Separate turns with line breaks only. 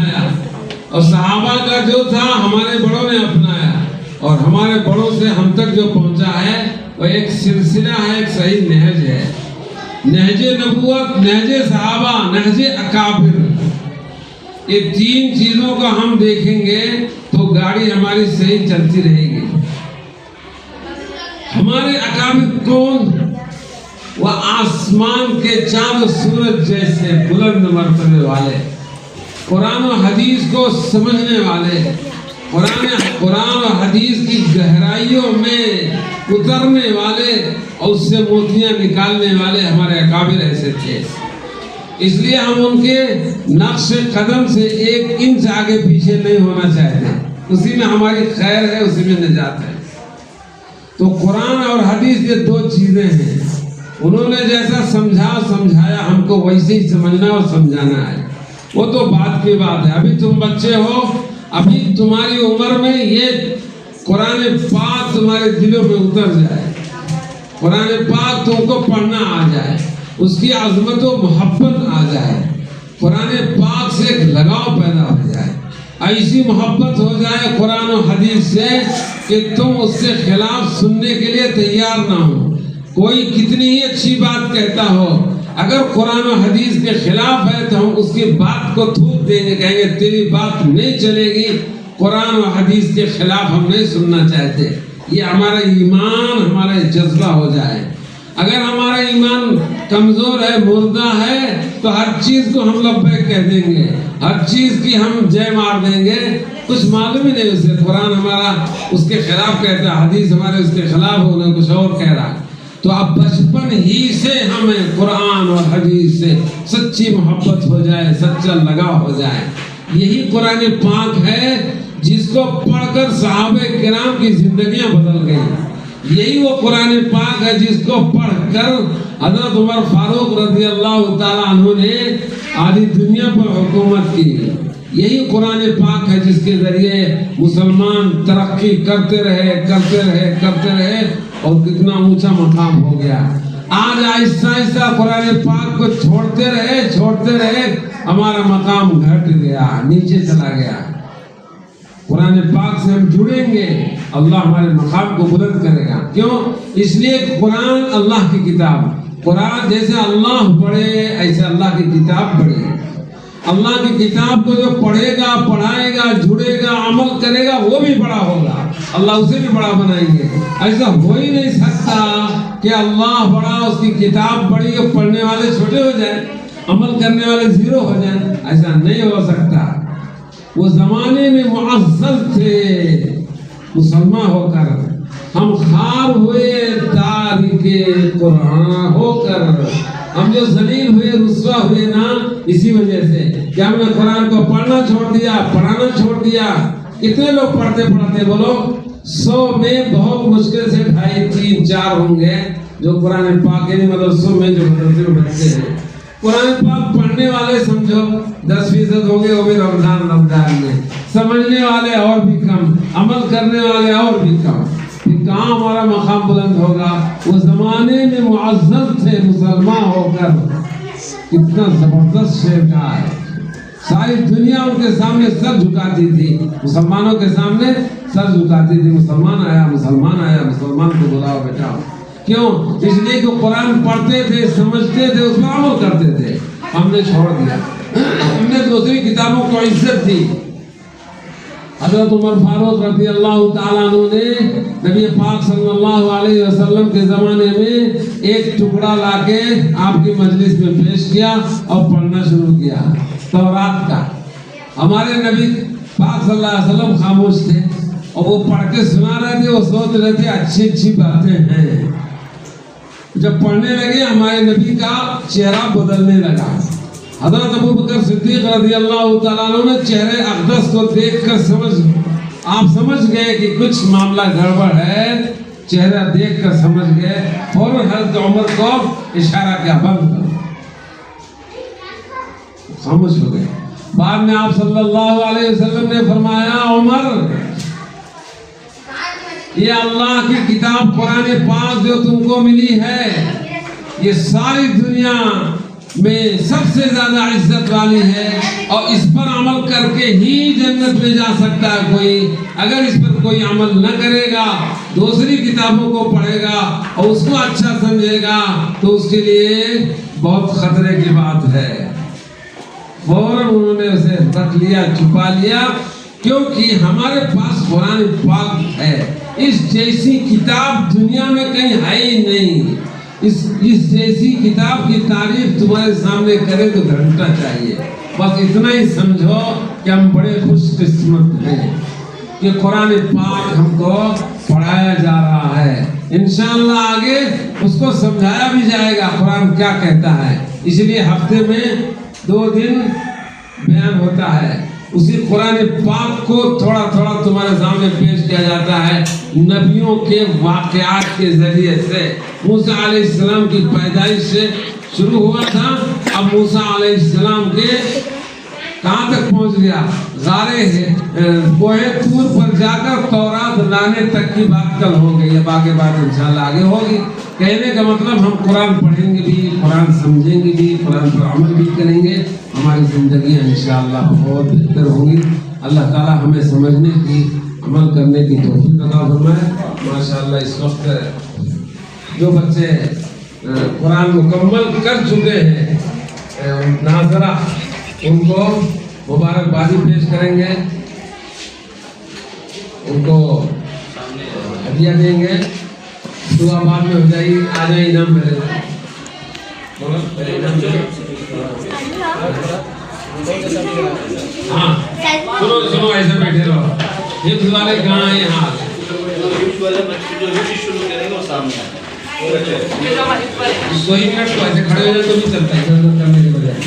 اپنایا اور صحابہ کا جو تھا ہمارے بڑوں نے اپنایا اور ہمارے بڑوں سے ہم تک جو پہنچا ہے وہ ایک سلسلہ ہے، ایک صحیح نہج ہے، نہج نبوت، نہج صحابہ، نہج اکابر۔ یہ تین چیزوں کو ہم دیکھیں گے تو گاڑی ہماری صحیح چلتی رہے گی۔ ہمارے اکابر کون؟ وہ آسمان کے چاند و سورج جیسے بلند مرتبے والے، قرآن و حدیث کو سمجھنے والے، قرآن و حدیث کی گہرائیوں میں اترنے والے اور اس سے موتیاں نکالنے والے ہمارے اکابر ایسے تھے۔ اس لیے ہم ان کے نقش قدم سے ایک انچ آگے پیچھے نہیں ہونا چاہتے، اسی میں ہماری خیر ہے، اسی میں نجات ہے۔ تو قرآن اور حدیث یہ دو چیزیں ہیں، انہوں نے جیسا سمجھایا ہم کو ویسے ہی سمجھنا اور سمجھانا ہے۔ وہ تو بات کی بات ہے، ابھی تم بچے ہو، ابھی تمہاری عمر میں یہ قرآن پاک تمہارے دلوں میں اتر جائے، قرآن پاک تم کو پڑھنا آ جائے، اس کی عظمت و محبت آ جائے، قرآن پاک سے ایک لگاؤ پیدا ہو جائے، ایسی محبت ہو جائے قرآن و حدیث سے کہ تم اس کے خلاف سننے کے لیے تیار نہ ہو۔ کوئی کتنی ہی اچھی بات کہتا ہو، اگر قرآن و حدیث کے خلاف ہے تو ہم اس کی بات کو تھوک دیں گے، کہیں گے تیری بات نہیں چلے گی، قرآن و حدیث کے خلاف ہم نہیں سننا چاہتے۔ یہ ہمارا ایمان، ہمارا جذبہ ہو جائے۔ اگر ہمارا ایمان کمزور ہے، مردہ ہے، تو ہر چیز کو ہم لبیک کہہ دیں گے، ہر چیز کی ہم جے مار دیں گے، کچھ معلوم ہی نہیں اسے۔ قرآن ہمارا اس کے خلاف کہتا ہے، حدیث ہمارے اس کے خلاف ہونا کچھ اور کہہ رہا ہے۔ تو اب بچپن ہی سے ہمیں قرآن اور حدیث سے سچی محبت ہو جائے، سچا لگاؤ ہو جائے۔ یہی قرآن پاک ہے جس کو پڑھ کر صحابہ کرام کی زندگیاں بدل گئی۔ یہی وہ قرآن پاک ہے جس کو پڑھ کر حضرت عمر فاروق رضی اللہ تعالیٰ عنہ نے آدھی دنیا پر حکومت کی۔ یہی قرآن پاک ہے جس کے ذریعے مسلمان ترقی کرتے رہے اور کتنا اونچا مقام ہو گیا۔ آج آہستہ آہستہ قرآن پاک کو چھوڑتے رہے ہمارا مقام گھٹ گیا، نیچے چلا گیا۔ قرآن پاک سے ہم جڑیں گے، اللہ ہمارے مقام کو بلند کرے گا۔ کیوں؟ اس لیے قرآن اللہ کی کتاب، قرآن جیسے اللہ پڑھے ایسے اللہ کی کتاب پڑھے۔ اللہ کی کتاب کو جو پڑھے گا، پڑھائے گا، جڑے گا، عمل کرے گا، وہ بھی بڑا ہوگا، اللہ اسے بھی بڑا بنائیں گے۔ ایسا ہو ہی نہیں سکتا کہ اللہ بڑا، اس کی کتاب بڑی اور پڑھنے والے چھوٹے ہو جائیں، عمل کرنے والے زیرو ہو جائیں، ایسا نہیں ہو سکتا۔ وہ زمانے میں معزز تھے، مسلمان ہو کر ہم خار ہوئے، تارک قرآن ہو کر ہم جو ذلیل ہوئے، رسوا ہوئے نا، اسی وجہ سے کہ ہم نے قرآن کو پڑھنا چھوڑ دیا، پڑھانا چھوڑ دیا۔ کتنے لوگ پڑھتے بولو، 100 میں بہت مشکل سے 2.5 3 4 ہوں گے جو قرآن پاک یعنی مدرسوں میں جو مدرسے میں بچتے ہیں۔ قرآن پاک پڑھنے والے سمجھو 10% ہوں گے، وہ بھی رمضان میں، سمجھنے والے اور بھی کم، عمل کرنے والے اور بھی کم۔ پھر کہاں ہمارا مقام بلند ہوگا؟ وہ زمانے میں معزز تھے، مسلمان ہو کر اتنا زبردست شعر کہا ہے، ساری دنیا ان کے سامنے سر جھکاتی تھی، مسلمانوں کے سامنے سر جھکاتی تھی۔ مسلمان آیا، مسلمان کو بلاؤ بیٹا۔ کیوں؟ اس لیے کہ قرآن پڑھتے تھے، سمجھتے تھے، اس پر عمل کرتے تھے۔ ہم نے چھوڑ دیا، ہم نے دوسری کتابوں کو عزت دی۔ حضرت عمر فاروق رضی اللہ تعالیٰ عنہ نے نبی پاک صلی اللہ علیہ وسلم کے زمانے میں ایک ٹکڑا لا کے آپ کی مجلس میں پیش کیا اور پڑھنا شروع کیا، تورات کا۔ ہمارے نبی پاک صلی اللہ علیہ وسلم خاموش تھے اور وہ پڑھ کے سنا رہے تھے، وہ سوچ رہے تھے اچھی باتیں ہیں۔ جب پڑھنے لگے ہمارے نبی کا چہرہ بدلنے لگا۔ حضرت ابوبکر صدیق رضی اللہ تعالیٰ عنہ نے چہرے اقدس کو دیکھ کر سمجھ گئے کہ کچھ معاملہ گڑبڑ ہے، چہرہ دیکھ کر سمجھ گئے، فوراً حضرت عمر کو اشارہ کیا، بند کرو، خاموش ہو گئے۔ بعد میں آپ صلی اللہ علیہ وسلم نے فرمایا، عمر یہ اللہ کی کتاب قرآن پاک جو تم کو ملی ہے، یہ ساری دنیا میں سب سے زیادہ عزت والی ہے اور اس پر عمل کر کے ہی جنت میں جا سکتا ہے کوئی. اگر اس پر کوئی عمل نہ کرے گا, دوسری کتابوں کو پڑھے گا اور اس کو اچھا سمجھے گا تو اس کے لیے بہت خطرے کی بات ہے. فوراً انہوں نے اسے رکھ لیا, چھپا لیا, کیونکہ ہمارے پاس قرآن پاک ہے. اس جیسی کتاب دنیا میں کہیں ہے ہی نہیں. اس جیسی کتاب کی تعریف تمہارے سامنے کرے تو گھنٹہ چاہیے. بس اتنا ہی سمجھو کہ ہم بڑے خوش قسمت ہیں کہ قرآن پاک ہم کو پڑھایا جا رہا ہے. انشاءاللہ آگے اس کو سمجھایا بھی جائے گا قرآن کیا کہتا ہے. اس لیے ہفتے میں 2 دن بیان ہوتا ہے. اسی قرآن پاک کو تھوڑا تھوڑا تمہارے سامنے پیش کیا جاتا ہے نبیوں کے واقعات کے ذریعے سے. موسیٰ علیہ السلام کی پیدائش سے شروع ہوا تھا, اب موسیٰ علیہ السلام کے کہاں تک پہنچ گیا, کوہ طور پر جا کر تورات لانے تک کی بات کل ہو گئی. اب آگے بات انشاءاللہ آگے ہوگی. کہنے کا مطلب ہم قرآن پڑھیں گے بھی, قرآن سمجھیں گے بھی, قرآن پر عمل بھی کریں گے, ہماری زندگیاں انشاءاللہ بہت بہتر ہوں گی. اللہ تعالیٰ ہمیں سمجھنے کی, عمل کرنے کی توفیق عطا فرمائے. ماشاءاللہ اس وقت جو بچے قرآن مکمل کر چکے ہیں ناظرہ, ان کو مبارکبادی پیش کریں گے, ان کو ہدیہ دیں گے. دعا بعد میں ہو جائے گی. آ جائیں انعام پہلے ہاں سنو ایسے بیٹھے رہو. حفظ والے کہاں ہیں؟ یہاں کوئی منٹ کو ایسے کھڑے ہو جائے تو بھی چلتا ہے, کرنے کے بجائے.